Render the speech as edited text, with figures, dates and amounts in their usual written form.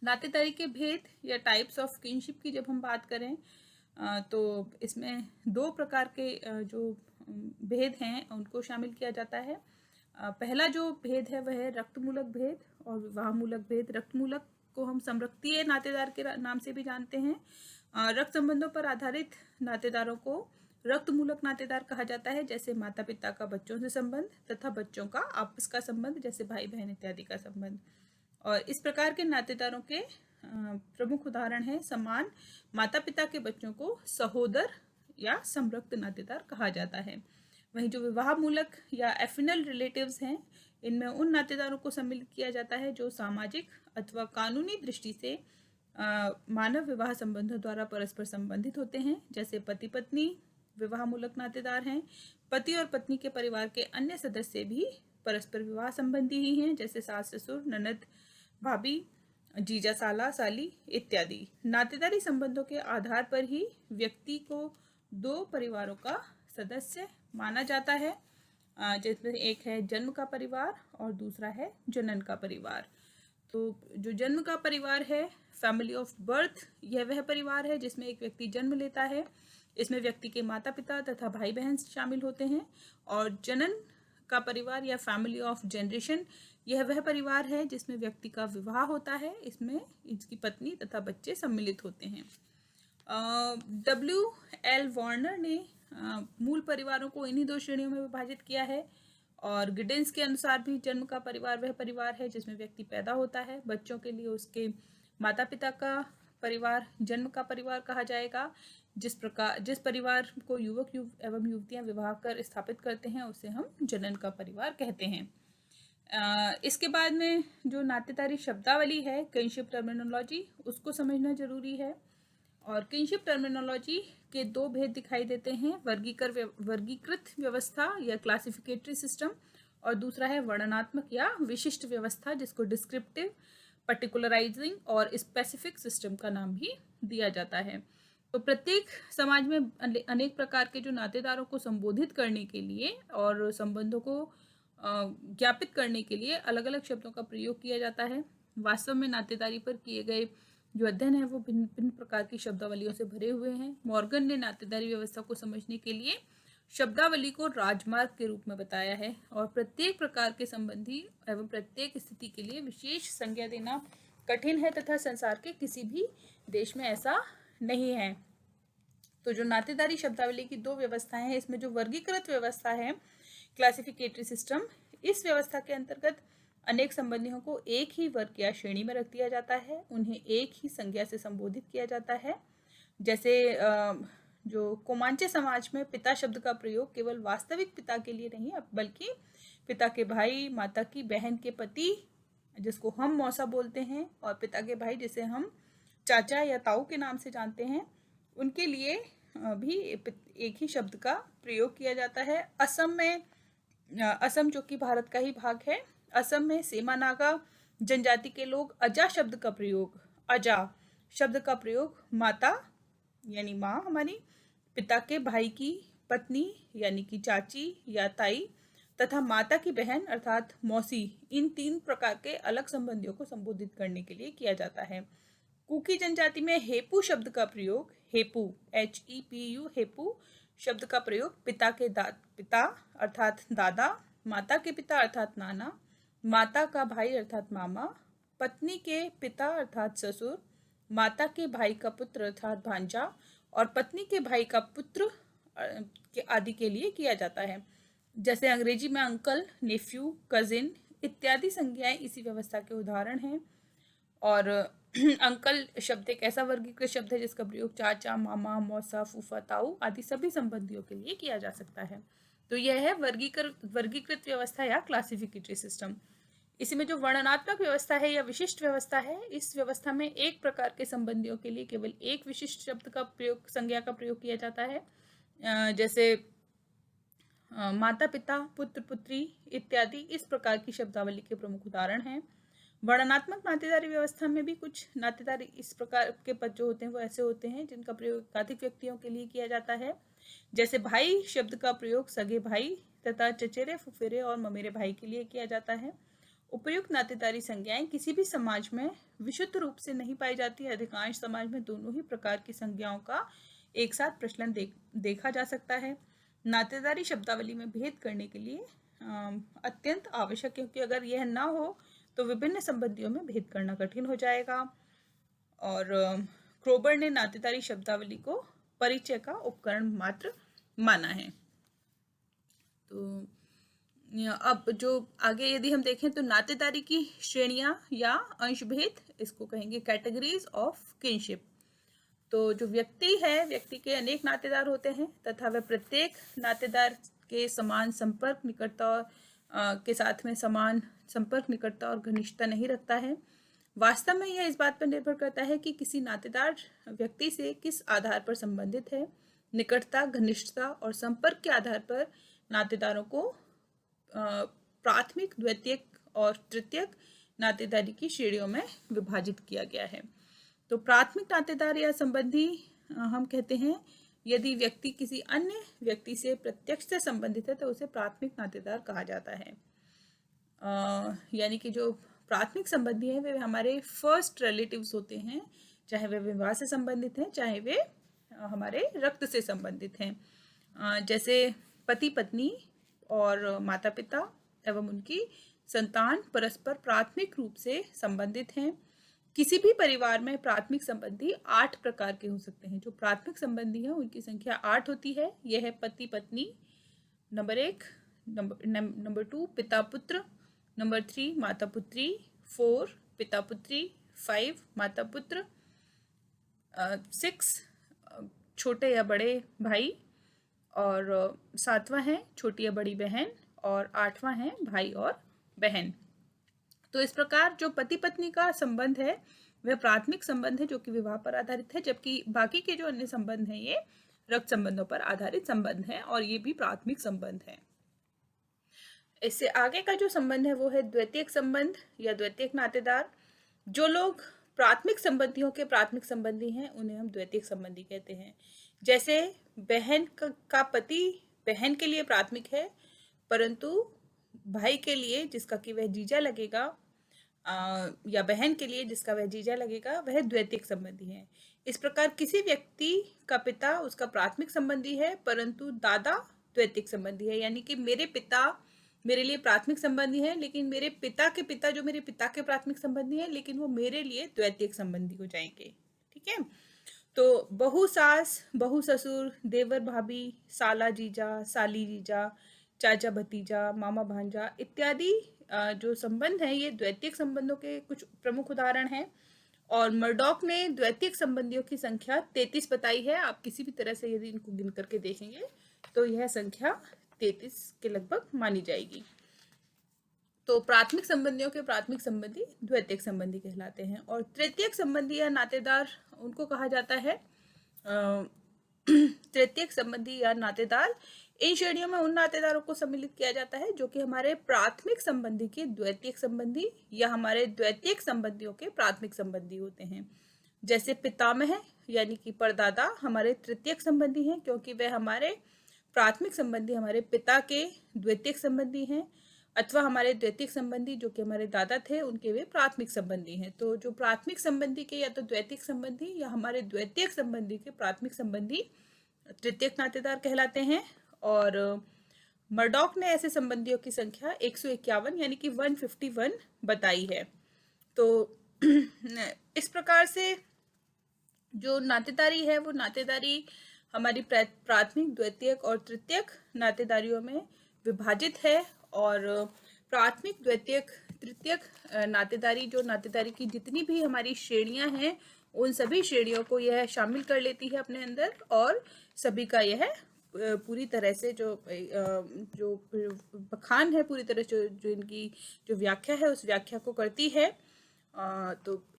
नातेदारी के भेद या टाइप्स ऑफ किनशिप की जब हम बात करें तो इसमें दो प्रकार के जो भेद हैं उनको शामिल किया जाता है। पहला जो भेद है वह है रक्तमूलक भेद और विवाहमूलक भेद। रक्तमूलक को हम समरक्तीय नातेदार के नाम से भी जानते हैं। रक्त संबंधों पर आधारित नातेदारों को रक्तमूलक नातेदार कहा जाता है, जैसे माता पिता का बच्चों से संबंध तथा बच्चों का आपस का संबंध, जैसे भाई बहन इत्यादि का संबंध। और इस प्रकार के नातेदारों के प्रमुख उदाहरण हैं समान माता पिता के बच्चों को सहोदर या समरक्त नातेदार कहा जाता है। वहीं जो विवाह मूलक या एफिनल रिलेटिव्स हैं, इनमें उन नातेदारों को सम्मिलित किया जाता है जो सामाजिक अथवा कानूनी दृष्टि से मानव विवाह संबंधों द्वारा परस्पर संबंधित होते हैं, जैसे पति पत्नी विवाह मूलक नातेदार हैं। पति और पत्नी के परिवार के अन्य सदस्य भी परस्पर विवाह संबंधी ही हैं, जैसे सास ससुर, ननद, भाभी, जीजा, साला, साली इत्यादि। नातेदारी संबंधों के आधार पर ही व्यक्ति को दो परिवारों का सदस्य माना जाता है, जिसमें एक है जन्म का परिवार और दूसरा है जनन का परिवार। तो जो जन्म का परिवार है, फैमिली ऑफ बर्थ, यह वह परिवार है जिसमें एक व्यक्ति जन्म लेता है। इसमें व्यक्ति के माता पिता तथा भाई बहन शामिल होते हैं। और जनन का परिवार या फैमिली ऑफ जनरेशन, यह वह परिवार है जिसमें व्यक्ति का विवाह होता है। इसमें इसकी पत्नी तथा बच्चे सम्मिलित होते हैं। W.L. वार्नर ने मूल परिवारों को इन्हीं दो श्रेणियों में विभाजित किया है। और गिडेंस के अनुसार भी जन्म का परिवार वह परिवार है जिसमें व्यक्ति पैदा होता है। बच्चों के लिए उसके माता पिता का परिवार जन्म का परिवार कहा जाएगा। जिस परिवार को युवक एवं युवतियां विवाह कर स्थापित करते हैं उसे हम जनन का परिवार कहते हैं। इसके बाद में जो नातेदारी शब्दावली है, किनशिप टर्मिनोलॉजी, उसको समझना जरूरी है। और किनशिप टर्मिनोलॉजी के दो भेद दिखाई देते हैं, वर्गीकृत व्यवस्था या क्लासिफिकेटरी सिस्टम, और दूसरा है वर्णनात्मक या विशिष्ट व्यवस्था, जिसको डिस्क्रिप्टिव, पर्टिकुलराइजिंग और स्पेसिफिक सिस्टम का नाम भी दिया जाता है। तो प्रत्येक समाज में अनेक प्रकार के जो नातेदारों को संबोधित करने के लिए और संबंधों को ज्ञापित करने के लिए अलग अलग शब्दों का प्रयोग किया जाता है। वास्तव में नातेदारी पर किए गए जो अध्ययन है वो भिन्न भिन्न प्रकार की शब्दावलियों से भरे हुए हैं। मॉर्गन ने नातेदारी व्यवस्था को समझने के लिए शब्दावली को राजमार्ग के रूप में बताया है और प्रत्येक प्रकार के संबंधी एवं प्रत्येक स्थिति के लिए विशेष संज्ञा देना कठिन है तथा संसार के किसी भी देश में ऐसा नहीं है। तो जो नातेदारी शब्दावली की दो व्यवस्थाएं हैं, इसमें जो वर्गीकृत व्यवस्था है, क्लासिफिकेटरी सिस्टम, इस व्यवस्था के अंतर्गत अनेक संबंधियों को एक ही वर्ग या श्रेणी में रख दिया जाता है। उन्हें एक ही संज्ञा से संबोधित किया जाता है। जैसे जो कोमांचे समाज में पिता शब्द का प्रयोग केवल वास्तविक पिता के लिए नहीं बल्कि पिता के भाई, माता की बहन के पति, जिसको हम मौसा बोलते हैं, और पिता के भाई जिसे हम चाचा या ताऊ के नाम से जानते हैं, उनके लिए भी एक ही शब्द का प्रयोग किया जाता है। असम जो कि भारत का ही भाग है, असम में सेमा नागा जनजाति के लोग अजा शब्द का प्रयोग माता यानी माँ हमारी, पिता के भाई की पत्नी यानी कि चाची या ताई, तथा माता की बहन अर्थात मौसी, इन तीन प्रकार के अलग संबंधियों को संबोधित करने के लिए किया जाता है। कुकी जनजाति में हेपू शब्द का प्रयोग, हेपू HEPU, हेपू शब्द का प्रयोग पिता अर्थात दादा, माता के पिता अर्थात नाना, माता का भाई अर्थात मामा, पत्नी के पिता अर्थात ससुर, माता के भाई का पुत्र अर्थात भांजा और पत्नी के भाई का पुत्र के आदि के लिए किया जाता है। जैसे अंग्रेजी में अंकल, नेफ्यू, कजिन इत्यादि संज्ञाएं इसी व्यवस्था के उदाहरण हैं। और अंकल शब्द एक ऐसा वर्गीकृत शब्द है जिसका प्रयोग चाचा, मामा, मौसा, फूफा, ताऊ आदि सभी संबंधियों के लिए किया जा सकता है। तो यह है वर्गीकृत व्यवस्था या क्लासिफिकेटरी सिस्टम। इसी में जो वर्णनात्मक व्यवस्था है या विशिष्ट व्यवस्था है, इस व्यवस्था में एक प्रकार के संबंधियों के लिए केवल एक विशिष्ट शब्द का प्रयोग, संज्ञा का प्रयोग किया जाता है। जैसे माता पिता, पुत्र पुत्री इत्यादि इस प्रकार की शब्दावली के प्रमुख उदाहरण हैं। वर्णनात्मक नातेदारी व्यवस्था में भी कुछ नातेदारी इस प्रकार के पद जो होते हैं वो ऐसे होते हैं जिनका प्रयोग एकाधिक व्यक्तियों के लिए किया जाता है। जैसे भाई शब्द का प्रयोग सगे भाई तथा चचेरे, फुफेरे और ममेरे भाई के लिए किया जाता है। उपर्युक्त नातेदारी संज्ञाएं किसी भी समाज में विशुद्ध रूप से नहीं पाई जाती। अधिकांश समाज में दोनों ही प्रकार की संज्ञाओं का एक साथ प्रचलन देखा जा सकता है। नातेदारी शब्दावली में भेद करने के लिए अत्यंत आवश्यक है, क्योंकि अगर यह ना हो तो विभिन्न संबंधियों में भेद करना कठिन हो जाएगा। और क्रोबर ने नातेदारी शब्दावली को परिचय का उपकरण मात्र माना है। तो अब जो आगे यदि हम देखें तो नातेदारी की श्रेणियां या अंशभेद, इसको कहेंगे कैटेगरीज ऑफ किनशिप। तो जो व्यक्ति है, व्यक्ति के अनेक नातेदार होते हैं तथा वह प्रत्येक नातेदार के समान संपर्क, निकटता के साथ में समान संपर्क, निकटता और घनिष्ठता नहीं रखता है। वास्तव में यह इस बात पर निर्भर करता है कि किसी नातेदार व्यक्ति से किस आधार पर संबंधित है। निकटता, घनिष्ठता और संपर्क के आधार पर नातेदारों को प्राथमिक, द्वितीयक और तृतीयक नातेदारी की श्रेणियों में विभाजित किया गया है। तो प्राथमिक नातेदार या संबंधी हम कहते हैं यदि व्यक्ति किसी अन्य व्यक्ति से प्रत्यक्ष से संबंधित है तो उसे प्राथमिक नातेदार कहा जाता है। यानी कि जो प्राथमिक संबंधी हैं वे हमारे फर्स्ट रिलेटिव्स होते हैं, चाहे वे विवाह से संबंधित हैं, चाहे वे हमारे रक्त से संबंधित हैं। जैसे पति पत्नी और माता पिता एवं उनकी संतान परस्पर प्राथमिक रूप से संबंधित हैं। किसी भी परिवार में प्राथमिक संबंधी 8 प्रकार के हो सकते हैं। जो प्राथमिक संबंधी हैं उनकी संख्या 8 होती है। यह है पति पत्नी, नंबर 1, नंबर 2 पिता पुत्र, नंबर 3 माता पुत्री, 4 पिता पुत्री, 5 माता पुत्र, 6 छोटे या बड़े भाई, और 7वां है छोटी या बड़ी बहन, और 8वां है भाई और बहन। तो इस प्रकार जो पति पत्नी का संबंध है वह प्राथमिक संबंध है जो कि विवाह पर आधारित है, जबकि बाकी के जो अन्य संबंध हैं ये रक्त संबंधों पर आधारित संबंध हैं और ये भी प्राथमिक संबंध हैं। इससे आगे का जो संबंध है वो है द्वितीयक संबंध या द्वितीयक नातेदार। जो लोग प्राथमिक संबंधियों के प्राथमिक संबंधी हैं उन्हें हम द्वितीयक संबंधी कहते हैं। जैसे बहन का पति बहन के लिए प्राथमिक है, परंतु भाई के लिए जिसका कि वह जीजा लगेगा या बहन के लिए जिसका वह जीजा लगेगा वह द्वितीयक संबंधी है। इस प्रकार किसी व्यक्ति का पिता उसका प्राथमिक संबंधी है, परंतु दादा द्वितीयक संबंधी है। यानी कि मेरे पिता मेरे लिए प्राथमिक संबंधी है, लेकिन मेरे पिता के पिता जो मेरे पिता के प्राथमिक संबंधी है, लेकिन वो मेरे लिए द्वितीयक संबंधी हो जाएंगे। ठीक है। तो बहू सास, बहू ससुर, देवर भाभी, साला जीजा, साली जीजा, चाचा भतीजा, मामा भांजा इत्यादि जो संबंध हैं ये द्वितीयक संबंधों के कुछ प्रमुख उदाहरण हैं। और मर्डॉक ने द्वितीयक संबंधियों की संख्या 33 बताई है। आप किसी भी तरह से यदि इनको गिन करके देखेंगे तो यह संख्या 33 के लगभग मानी जाएगी। तो प्राथमिक संबंधियों के प्राथमिक संबंधी द्वितीयक संबंधी कहलाते हैं। और तृतीयक संबंधी या नातेदार उनको कहा जाता है तृतीयक संबंधी या नातेदार। इन श्रेणियों में उन नातेदारों को सम्मिलित किया जाता है जो कि हमारे प्राथमिक संबंधी के द्वितीयक संबंधी या हमारे द्वितीयक संबंधियों के प्राथमिक संबंधी होते हैं। जैसे पितामह यानी कि परदादा हमारे तृतीयक संबंधी हैं, क्योंकि वह हमारे प्राथमिक संबंधी हमारे पिता के द्वितीयक संबंधी हैं, अथवा हमारे द्वितीयक संबंधी जो कि हमारे दादा थे उनके वे प्राथमिक संबंधी हैं। तो जो प्राथमिक संबंधी के या तो द्वितीयक संबंधी या हमारे द्वितीयक संबंधी के प्राथमिक संबंधी तृतीयक नातेदार कहलाते हैं। और मर्डॉक ने ऐसे संबंधियों की संख्या 151 यानी कि 151 बताई है। तो इस प्रकार से जो नातेदारी है वो नातेदारी हमारी प्राथमिक, द्वितीयक और तृतीयक नातेदारियों में विभाजित है। और प्राथमिक, द्वितीयक, तृतीयक नातेदारी जो नातेदारी की जितनी भी हमारी श्रेणियां हैं उन सभी श्रेणियों को यह शामिल कर लेती है अपने अंदर, और सभी का यह पूरी तरह से जो बखान है, पूरी तरह जो इनकी जो व्याख्या है उस व्याख्या को करती है। तो